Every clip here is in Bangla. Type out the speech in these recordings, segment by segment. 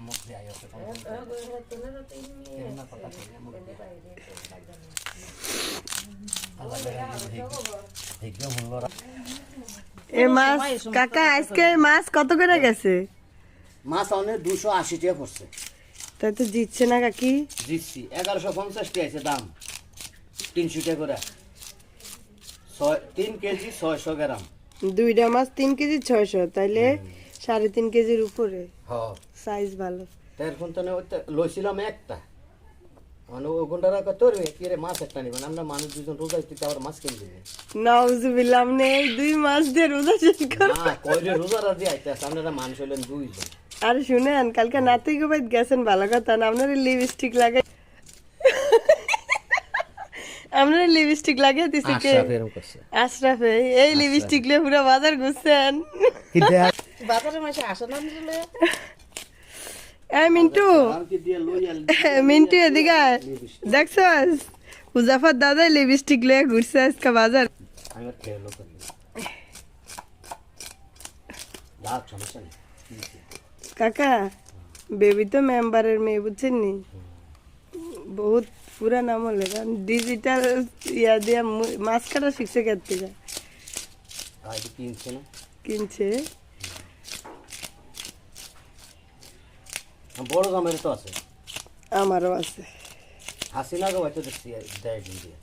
মুখ দিয়ে আইছে এ মাছ কাকা আজকে মাছ কত করে গেছে? মাছ অনেক 280 টাকা পড়ছে। তাই তো জিতছে না কাকি? জিতছি 1150 টাকা আছে দাম, 300 টাকা করে 3 কেজি 600 গ্রাম। দুইটা মাছ 3 কেজি 600, তাইলে 3.5 কেজির উপরে। হ্যাঁ সাইজ ভালো। এখন তো লইছিলাম একটা, মানে ও ঘন্টারা তোর কি রে মাছ একটা নিবেন, আমরা মানুষ দুজন রোজা দিতে আবার মাছ কিনে দিবে। নাউজুবিল্লাহ, আপনি এই 2 মাস দিয়ে রোজা শেষ করেন? না কইরে রোজা রাজি আইতাছে, আপনারা মানুষ হইলেন দুইজন। আর শুনেন, কালকে নাতি গোবাইত গেছেন, ভালো কথা না? আপনার লিপস্টিক লাগে, আপনার লিপস্টিক লাগিয়ে দিছে কে? আশরাফ এরকম করছে। আশরাফে এই লিপস্টিক লিয়ে পুরো বাজার ঘুরছেন। কি দেখ বাজারে মাসে আসে না দিলে এই মিন্টু, আর কি দিয়ে লইয়াল মিন্টু এদিকে আয়। দেখছস মুজাফর দাদা লিপস্টিক লিয়ে ঘুরছে আজকে বাজার। আমি আর খেলো করি দাঁত সমস্যা নেই। কাকা বেবি তো মেম্বারের মেয়ে, বুঝছেন নি? বহুত পুরা নাম হলে ডিজিটাল ইয়া দিয়ে মাছ কাটা শিখছে কেন থেকে? আইডি কিনছে না, কিনছে। বড় দামের তো আছে, আমারও আছে। হাসিনা গো হয়তো দেখছি দেয় দিয়ে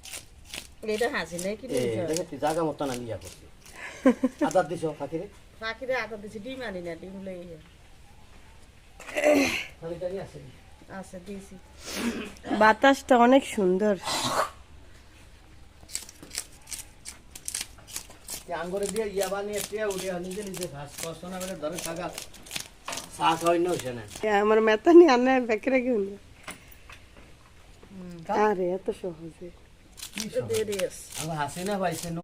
এটা হাসি নাই কি দেখে জায়গা মতো না লিয়া করছে। আদার দিছো ফাকিরে ফাঁকিরে আটা দিছি, ডিম আনি না, ডিম লই খালি দাঁড়িয়ে আছে। আছে দিছি। বাতাসটা অনেক সুন্দর। আঙ্গুরে দিয়ে ইয়া বানিয়ে টিয়া উঠে নিজে নিজে ঘাস কষ্ট না করে ধরে থাকা শাক হয় না ওখানে। আমার মেতা নিয়ে আনে ব্যাকে রেখে উনি। আরে এত সহজে দিয়ে দিস আমার হাসিনা পাইছে